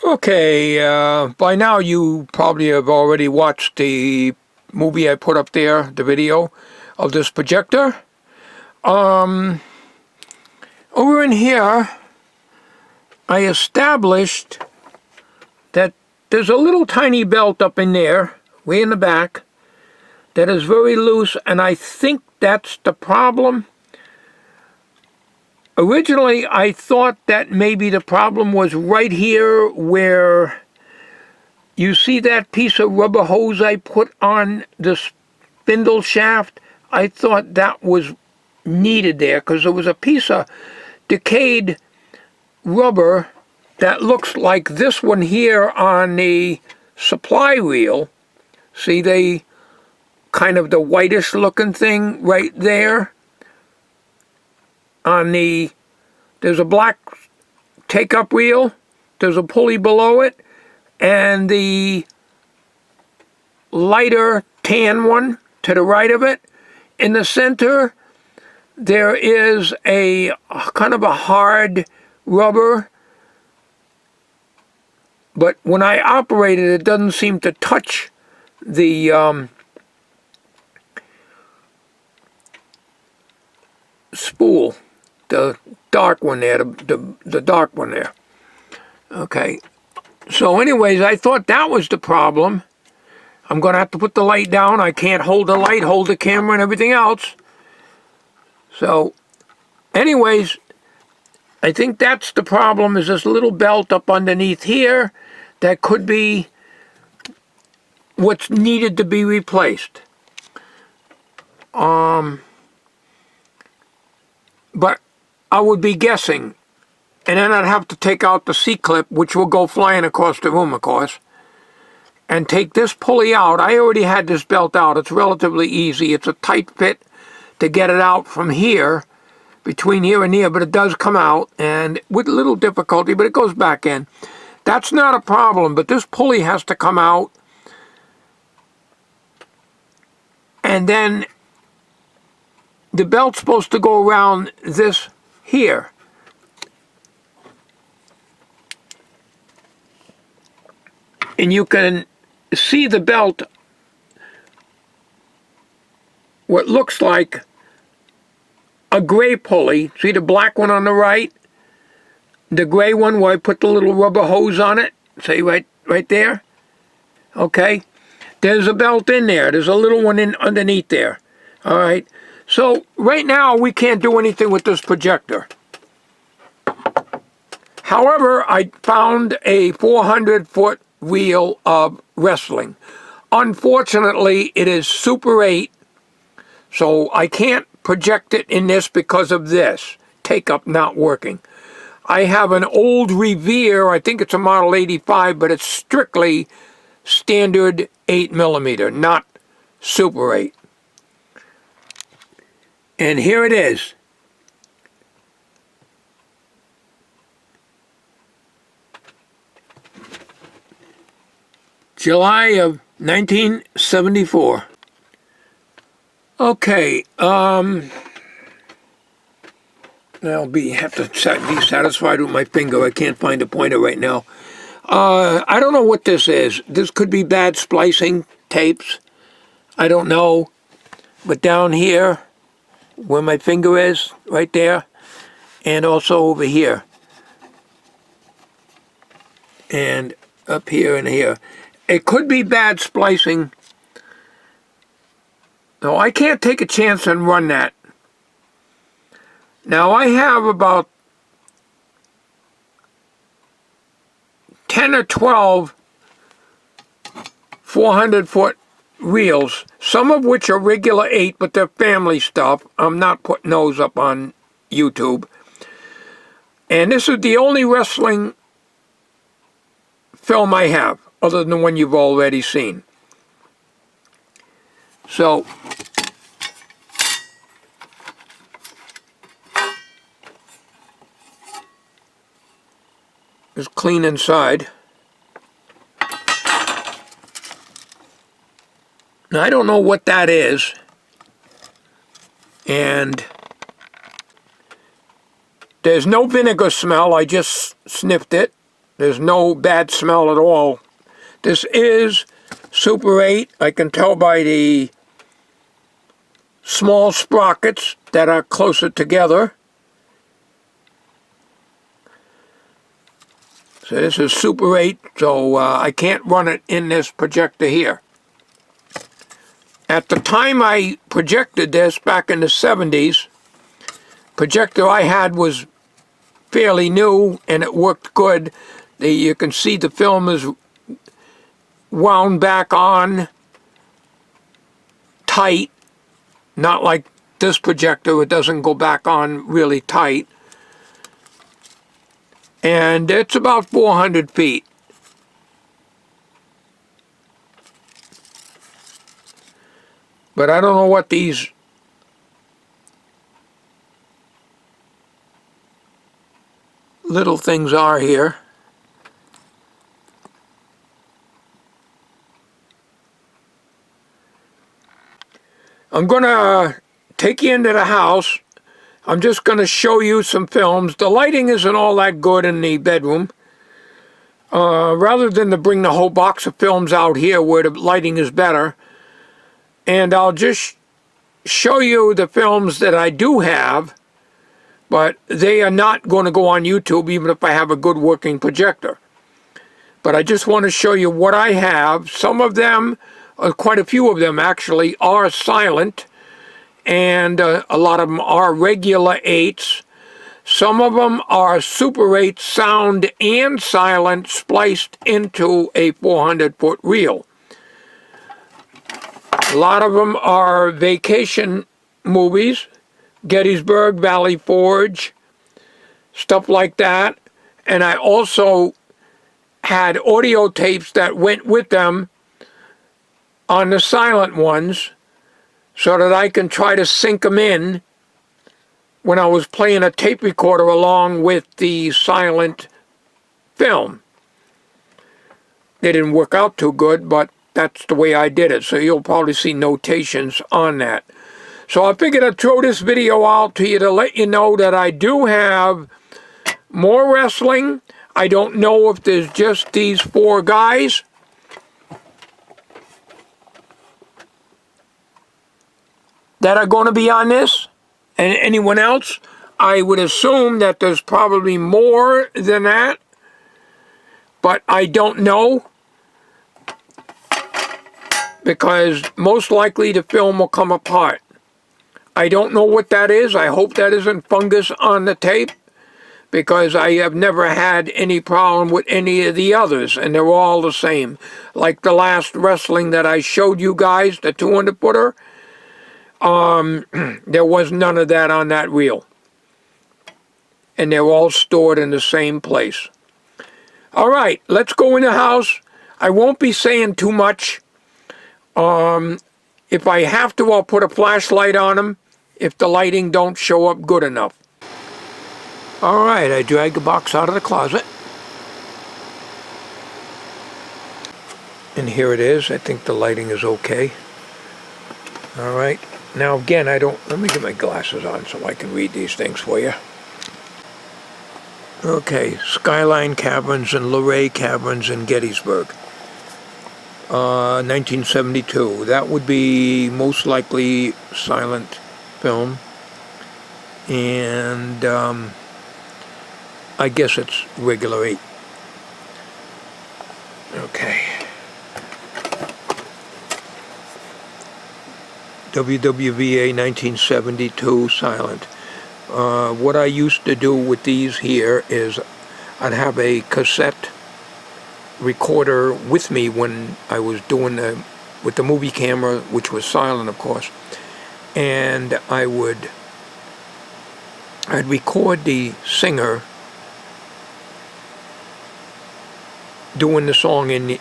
Okay, by now you probably have already watched the movie I put up there, the video of this projector. Over in here, I established that there's a little tiny belt up in there, way in the back, that is very loose, and I think that's the problem. Originally, I thought that maybe the problem was right here where you see that piece of rubber hose I put on the spindle shaft. I thought that was needed there because there was a piece of decayed rubber that looks like this one here on the supply reel. See, they kind of the whitish looking thing right there on there's a black take-up reel, there's a pulley below it, and the lighter tan one to the right of it. In the center, there is a kind of a hard rubber, but when I operate it, it doesn't seem to touch the spool, the dark one there, the dark one there. Okay, so anyways, I thought that was the problem. I'm going to have to put the light down. I can't hold the light, hold the camera and everything else. So anyways, I think that's the problem, is this little belt up underneath here that could be what's needed to be replaced. But I would be guessing, and then I'd have to take out the C-clip, which will go flying across the room, of course, and take this pulley out. I already had this belt out. It's relatively easy. It's a tight fit to get it out from here, between here and here, but it does come out, and with little difficulty, but it goes back in. That's not a problem, but this pulley has to come out, and then the belt's supposed to go around this here. And you can see the belt, what looks like a gray pulley. See the black one on the right? The gray one where I put the little rubber hose on it? See right there? Okay. There's a belt in there. There's a little one in underneath there. All right. So right now we can't do anything with this projector. However, I found a 400-foot reel of wrestling. Unfortunately, it is Super 8, so I can't project it in this because of this take-up not working. I have an old Revere, I think it's a model 85, but it's strictly standard 8mm, not Super 8. And here it is. July of 1974. Okay, I'll have to be satisfied with my finger. I can't find a pointer right now. I don't know what this is. This could be bad splicing tapes. I don't know. But down here, where my finger is, right there, and also over here, and up here and here. It could be bad splicing. No, I can't take a chance and run that. Now I have about 10 or 12 400-foot reels, some of which are regular 8, but they're family stuff. I'm not putting those up on YouTube. And this is the only wrestling film I have, other than the one you've already seen. So, it's clean inside. Now, I don't know what that is, and there's no vinegar smell. I just sniffed it. There's no bad smell at all. This is Super 8. I can tell by the small sprockets that are closer together. So this is Super 8, so I can't run it in this projector here. At the time I projected this back in the 70s, projector I had was fairly new and it worked good. You can see the film is wound back on tight, not like this projector, it doesn't go back on really tight. And it's about 400 feet. But I don't know what these little things are here. I'm going to take you into the house. I'm just going to show you some films. The lighting isn't all that good in the bedroom. Rather than to bring the whole box of films out here where the lighting is better, and I'll just show you the films that I do have, but they are not going to go on YouTube even if I have a good working projector. But I just want to show you what I have. Some of them, quite a few of them actually, are silent, and a lot of them are regular 8s. Some of them are Super 8 sound and silent spliced into a 400-foot reel. A lot of them are vacation movies, Gettysburg, Valley Forge, stuff like that. And I also had audio tapes that went with them on the silent ones so that I can try to sync them in when I was playing a tape recorder along with the silent film. They didn't work out too good, but that's the way I did it, so you'll probably see notations on that. So I figured I'd throw this video out to you to let you know that I do have more wrestling. I don't know if there's just these 4 guys. That are going to be on this, and anyone else. I would assume that there's probably more than that, but I don't know, because most likely the film will come apart. I don't know what that is. I hope that isn't fungus on the tape, because I have never had any problem with any of the others, and they're all the same. Like the last wrestling that I showed you guys, the 200-footer, there was none of that on that reel. And they're all stored in the same place. All right, let's go in the house. I won't be saying too much. If I have to, I'll put a flashlight on them if the lighting don't show up good enough. All right, I drag the box out of the closet. And here it is. I think the lighting is okay. All right. Now again, let me get my glasses on so I can read these things for you. Okay, Skyline Caverns and Luray Caverns in Gettysburg. 1972. That would be most likely silent film. And I guess it's regular 8. Okay. WWVA 1972 silent. What I used to do with these here is I'd have a cassette recorder with me when I was doing with the movie camera, which was silent of course, and I'd record the singer doing the song in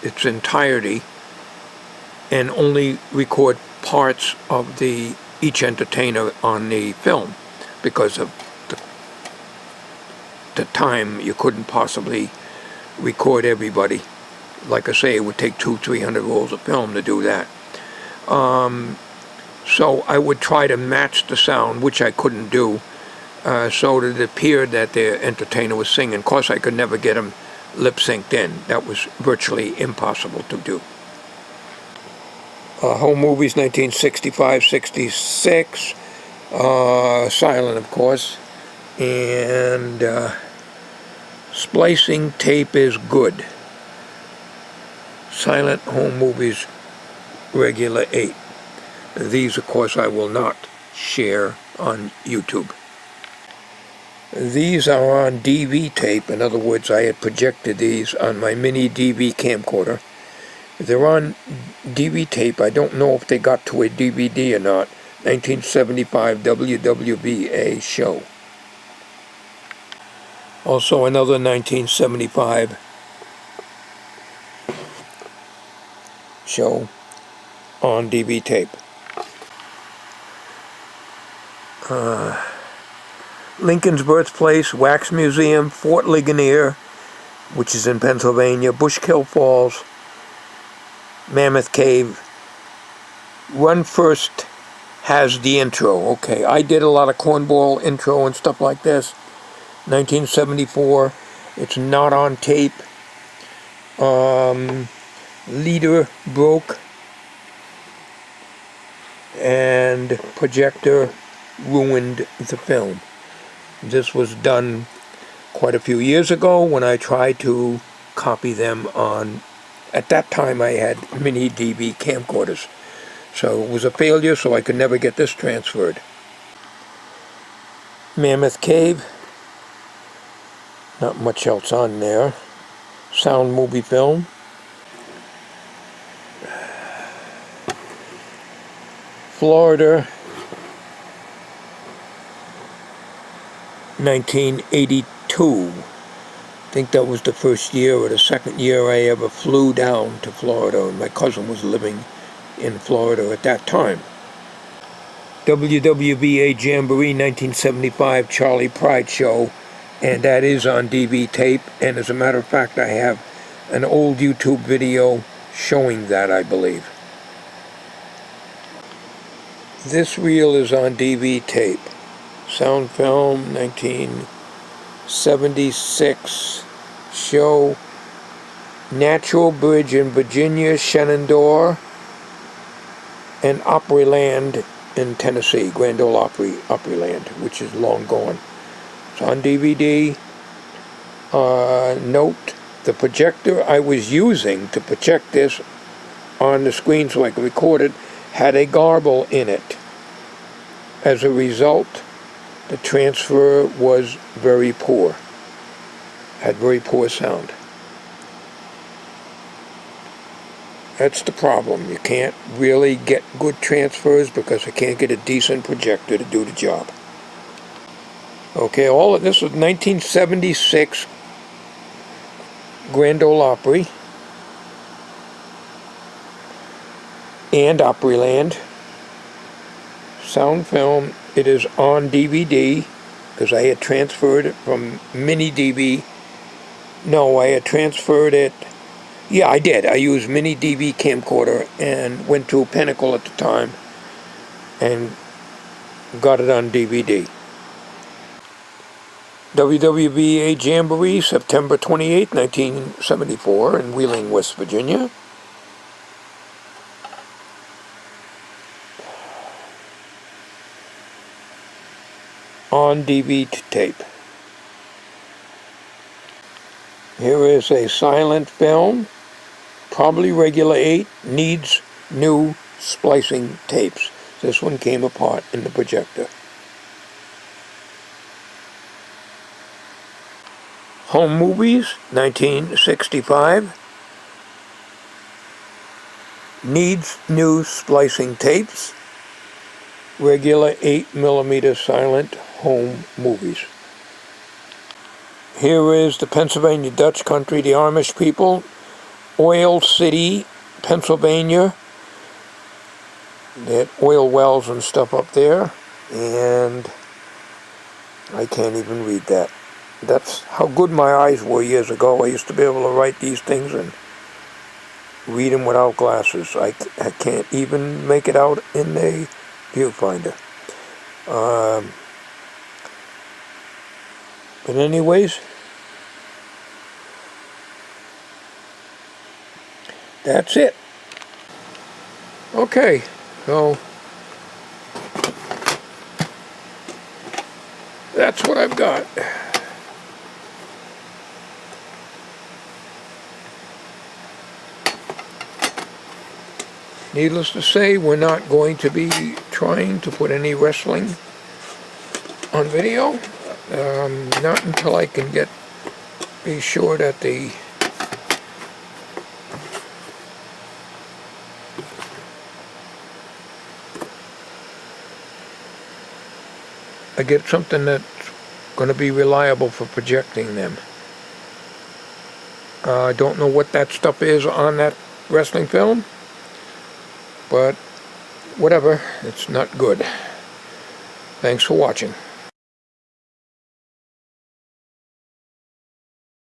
its entirety and only record parts of each entertainer on the film, because of the time you couldn't possibly record everybody. Like I say, it would take 200-300 rolls of film to do that. So I would try to match the sound, which I couldn't do, so that it appeared that the entertainer was singing. Of course, I could never get him lip-synced in. That was virtually impossible to do. Home movies, 1965-66, silent, of course, and splicing tape is good. Silent home movies, regular 8. These, of course, I will not share on YouTube. These are on DV tape. In other words, I had projected these on my mini DV camcorder. They're on DV tape. I don't know if they got to a DVD or not. 1975 WWBA show. Also another 1975 show on DV tape. Lincoln's birthplace, Wax Museum, Fort Ligonier, which is in Pennsylvania, Bushkill Falls, Mammoth Cave. Run First has the intro. Okay, I did a lot of cornball intro and stuff like this. 1974. It's not on tape. Leader broke and Projector ruined the film. This was done quite a few years ago when I tried to copy them on, at that time I had mini DV camcorders. So it was a failure, so I could never get this transferred. Mammoth Cave, not much else on there. Sound movie film. Florida, 1982. I think that was the first year or the second year I ever flew down to Florida, and my cousin was living in Florida at that time. WWBA Jamboree 1975 Charlie Pride Show, and that is on DV tape, and as a matter of fact I have an old YouTube video showing that, I believe. This reel is on DV tape. Sound film 1976 show, Natural Bridge in Virginia, Shenandoah, and Opryland in Tennessee, Grand Ole Opryland, which is long gone. It's on DVD. Note, the projector I was using to project this on the screen so I could record it had a garble in it. As a result, the transfer was very poor. Had very poor sound. That's the problem. You can't really get good transfers because I can't get a decent projector to do the job. Okay, all of this was 1976 Grand Ole Opry and Opryland. Sound film, it is on DVD because I had transferred it from mini DV. No, I had transferred it. Yeah, I did. I used mini DV camcorder and went to Pinnacle at the time and got it on DVD. WWBA Jamboree, September 28, 1974 in Wheeling, West Virginia. On DV tape. Here is a silent film, probably regular 8, needs new splicing tapes. This one came apart in the projector. Home movies, 1965. Needs new splicing tapes. Regular 8mm silent home movies. Here is the Pennsylvania Dutch country, the Amish people, Oil City, Pennsylvania. They had oil wells and stuff up there, and I can't even read that. That's how good my eyes were years ago. I used to be able to write these things and read them without glasses. I can't even make it out in a viewfinder. But anyways, That's it. Okay, so that's what I've got. Needless to say, we're not going to be trying to put any wrestling on video. Not until I can be sure that I get something that's going to be reliable for projecting them. I don't know what that stuff is on that wrestling film, but whatever, it's not good. Thanks for watching.